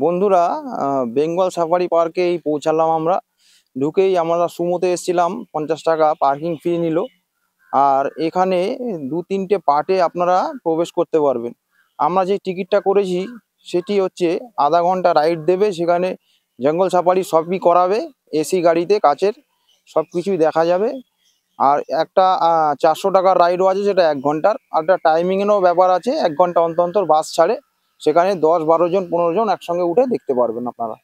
বন্ধুরা, বেঙ্গল সাফারি পার্কেই পৌঁছালাম আমরা। ঢুকেই আমরা সুমোতে এসেছিলাম, 50 টাকা পার্কিং ফি নিল। আর এখানে 2-3টে পার্টে আপনারা প্রবেশ করতে পারবেন। আমরা যে টিকিটটা করেছি সেটি হচ্ছে আধা ঘন্টা রাইড দেবে, সেখানে জঙ্গল সাফারি সবই করাবে, এসি গাড়িতে কাচের সব কিছুই দেখা যাবে। আর একটা 400 টাকার রাইডও আছে, সেটা 1 ঘন্টার। আর একটা টাইমিংয়েরও ব্যাপার আছে, 1 ঘন্টা অন্তর অন্তর বাস ছাড়ে, সেখানে 10-12 জন 15 জন একসঙ্গে উঠে দেখতে পারবেন আপনারা।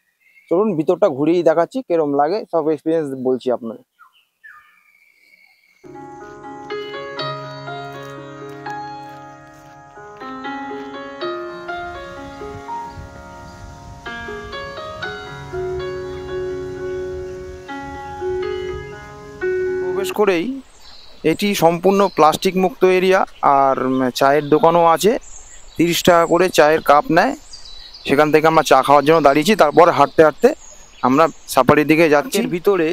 চলুন ভিতরটা ঘুরিয়েই দেখাচ্ছি কিরম লাগে, সব এক্সপিরিয়েন্স বলছি আপনাদের। প্রবেশ করেই এটি সম্পূর্ণ প্লাস্টিক মুক্ত এরিয়া। আর চায়ের দোকানও আছে, 30 টাকা করে চায়ের কাপ নেয়। সেখান থেকে আমরা চা খাওয়ার জন্য দাঁড়িয়েছি, তারপর হাঁটতে হাঁটতে আমরা সাফারির দিকে যাচ্ছি। ভিতরে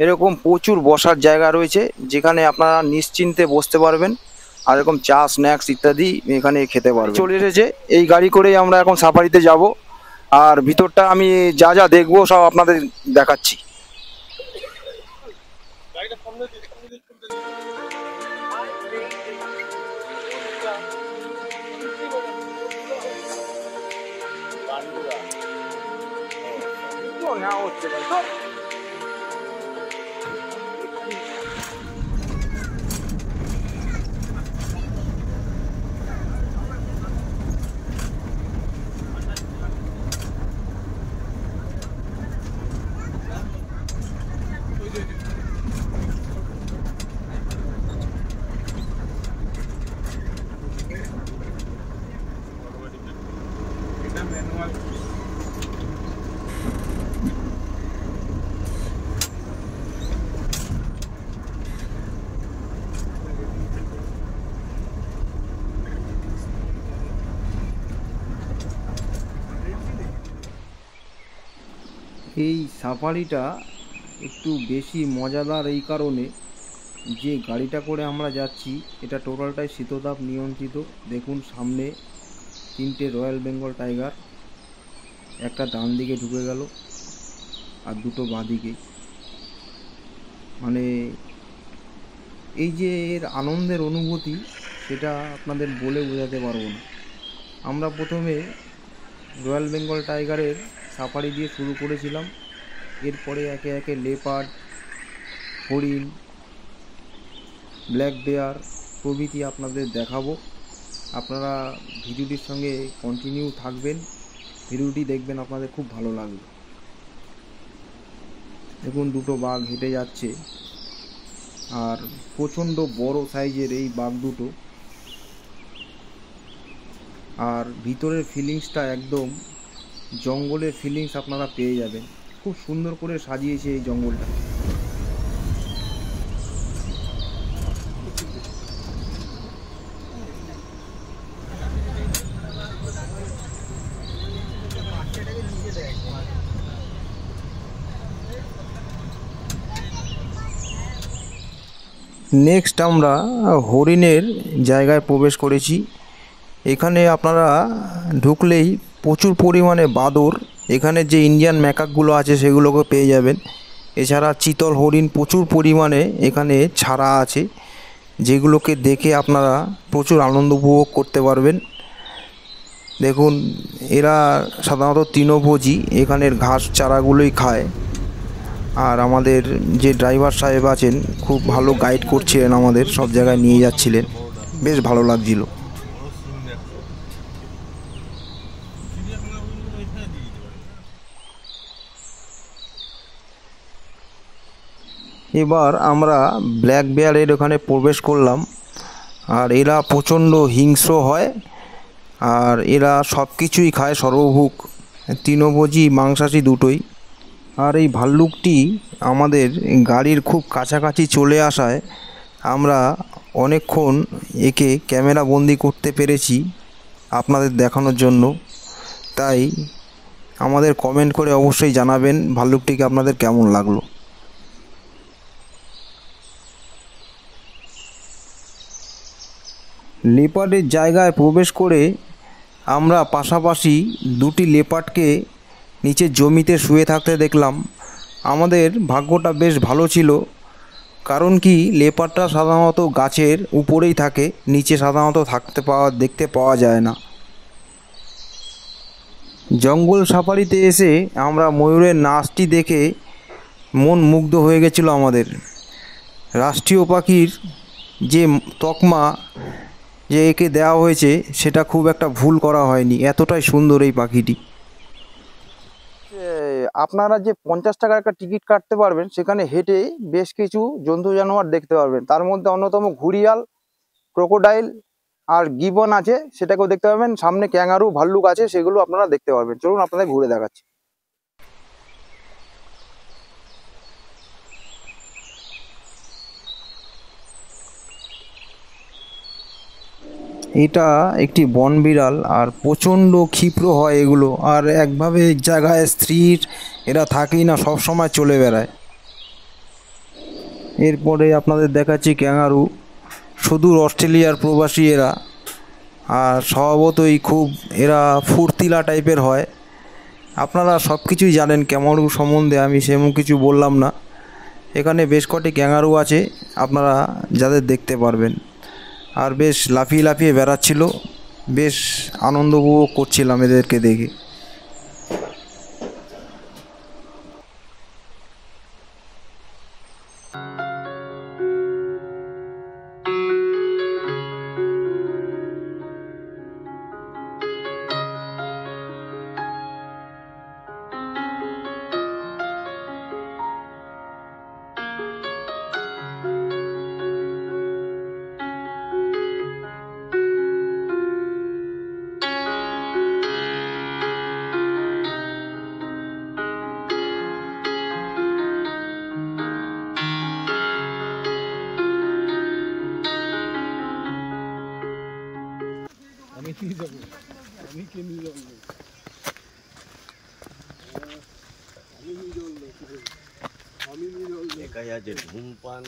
এরকম প্রচুর বসার জায়গা রয়েছে, যেখানে আপনারা নিশ্চিন্তে বসতে পারবেন, আর এরকম চা স্ন্যাক্স ইত্যাদি এখানে খেতে পারবেন। চলে এসেছে, এই গাড়ি করেই আমরা এখন সাফারিতে যাব। আর ভিতরটা আমি যা যা দেখবো সব আপনাদের দেখাচ্ছি। এই সাফারিটা একটু বেশি মজাদার এই কারণে যে গাড়িটা করে আমরা যাচ্ছি এটা টোটালটাই শীততাপ নিয়ন্ত্রিত। দেখুন সামনে 3টে রয়্যাল বেঙ্গল টাইগার, একটা ডান দিকে ঢুকে গেল আর 2টো বাঁ দিকে। মানে এই যে এর আনন্দের অনুভূতি সেটা আপনাদের বলে বোঝাতে পারবো না। আমরা প্রথমে রয়্যাল বেঙ্গল টাইগারের সাফারি দিয়ে শুরু করেছিলাম, এরপরে একে একে লেপার্ড, হরিণ, ব্ল্যাক বেয়ার প্রভৃতি আপনাদের দেখাবো। আপনারা ভিডিওটির সঙ্গে কন্টিনিউ থাকবেন, ভিডিওটি দেখবেন, আপনাদের খুব ভালো লাগবে। দেখুন 2টো বাঘ হেঁটে যাচ্ছে, আর প্রচণ্ড বড় সাইজের এই বাঘ দুটো। আর ভিতরের ফিলিংসটা একদম জঙ্গলের ফিলিংস আপনারা পেয়ে যাবেন। খুব সুন্দর করে সাজিয়েছে এই জঙ্গলটা। নেক্সট আমরা হরিণের জায়গায় প্রবেশ করেছি। এখানে আপনারা ঢুকলেই প্রচুর পরিমাণে বাঁদর, এখানে যে ইন্ডিয়ান ম্যাকাকগুলো আছে সেগুলোকে পেয়ে যাবেন। এছাড়া চিতল হরিণ প্রচুর পরিমাণে এখানে ছাড়া আছে, যেগুলোকে দেখে আপনারা প্রচুর আনন্দ উপভোগ করতে পারবেন। দেখুন এরা সাধারণত তৃণভোজী, এখানের ঘাস চারাগুলোই খায়। আর আমাদের যে ড্রাইভার সাহেব আছেন খুব ভালো গাইড করছিলেন, আমাদের সব জায়গায় নিয়ে যাচ্ছিলেন, বেশ ভালো লাগছিল। এবার আমরা ব্ল্যাক বেয়ারের ওখানে প্রবেশ করলাম। আর এরা প্রচণ্ড হিংস্র হয়, আর এরা সব কিছুই খায়, সর্বভুক, তৃণভোজী মাংসাশী দুটোই। আর এই ভাল্লুকটি আমাদের গাড়ির খুব কাছাকাছি চলে আসায় আমরা অনেকক্ষণ একে ক্যামেরা বন্দি করতে পেরেছি আপনাদের দেখানোর জন্য। তাই আমাদের কমেন্ট করে অবশ্যই জানাবেন ভাল্লুকটিকে আপনাদের কেমন লাগলো। লেপার্ডের জায়গায় প্রবেশ করে আমরা পাশাপাশি দুটি লেপার্ডকে নিচের জমিতে শুয়ে থাকতে দেখলাম। আমাদের ভাগ্যটা বেশ ভালো ছিল, কারণ কি লেপারটা সাধারণত গাছের উপরেই থাকে, নিচে সাধারণত দেখতে পাওয়া যায় না। জঙ্গল সাফারিতে এসে আমরা ময়ূরের নাচটি দেখে মন মুগ্ধ হয়ে গেছিল আমাদের। রাষ্ট্রীয় পাখির যে তকমা যে একে দেওয়া হয়েছে সেটা খুব একটা ভুল করা হয়নি, এতটাই সুন্দর এই পাখিটি। আপনারা যে 50 টাকার একটা টিকিট কাটতে পারবেন, সেখানে হেঁটে বেশ কিছু জন্তু জানোয়ার দেখতে পারবেন। তার মধ্যে অন্যতম ঘুরিয়াল, ক্রোকোডাইল আর গিবন আছে, সেটাকেও দেখতে পাবেন। সামনে ক্যাঙ্গারু, ভাল্লুক আছে, সেগুলো আপনারা দেখতে পারবেন। চলুন আপনাদের ঘুরে দেখাচ্ছি। এটা একটি বন বিড়াল, আর প্রচণ্ড ক্ষিপ্র হয় এগুলো, আর একভাবে জায়গায় স্থির এরা থাকেই না, সব সময় চলে বেড়ায়। এরপরে আপনাদের দেখাচ্ছি ক্যাঙ্গারু, সুদূর অস্ট্রেলিয়ার প্রবাসী এরা, আর স্বভাবতই খুব এরা ফুর্তিলা টাইপের হয়। আপনারা সব কিছুই জানেন ক্যাঙ্গারু সম্বন্ধে, আমি সেমন কিছু বললাম না। এখানে বেশ কটি ক্যাঙ্গারু আছে আপনারা যাদের দেখতে পারবেন, আর বেশ লাফিয়ে লাফিয়ে বেড়াচ্ছিল, বেশ আনন্দ উপভোগ করছিলাম এদেরকে দেখে। ধূমপান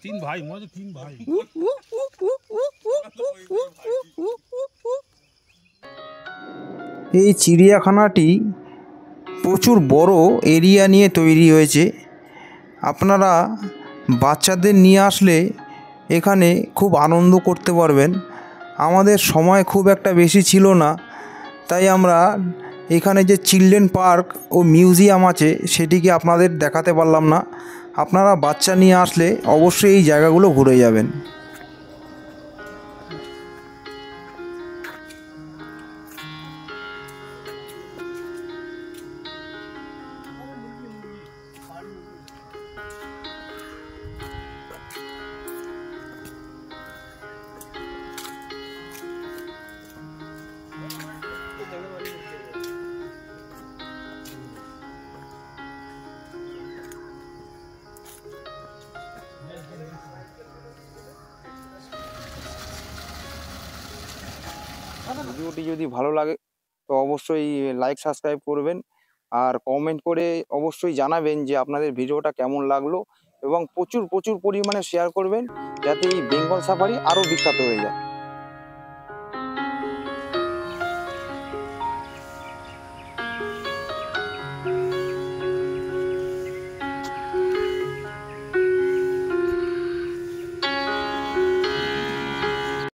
তিন ভাই মনে তিন ভাই। এই চিড়িয়াখানাটি প্রচুর বড় এরিয়া নিয়ে তৈরি হয়েছে। আপনারা বাচ্চাদের নিয়ে আসলে এখানে খুব আনন্দ করতে পারবেন। আমাদের সময় খুব একটা বেশি ছিল না, তাই আমরা এখানে যে চিলড্রেন পার্ক ও মিউজিয়াম আছে সেটিকে আপনাদের দেখাতে পারলাম না। আপনারা বাচ্চা নিয়ে আসলে অবশ্যই এই জায়গাগুলো ঘুরে যাবেন। ভিডিওটি যদি ভালো লাগে তো অবশ্যই লাইক সাবস্ক্রাইব করবেন, আর কমেন্ট করে অবশ্যই জানাবেন যে আপনাদের ভিডিওটা কেমন লাগলো, এবং প্রচুর প্রচুর পরিমাণে শেয়ার করবেন যাতে এই বেঙ্গল সাফারি আরও বিখ্যাত হয়ে যায়।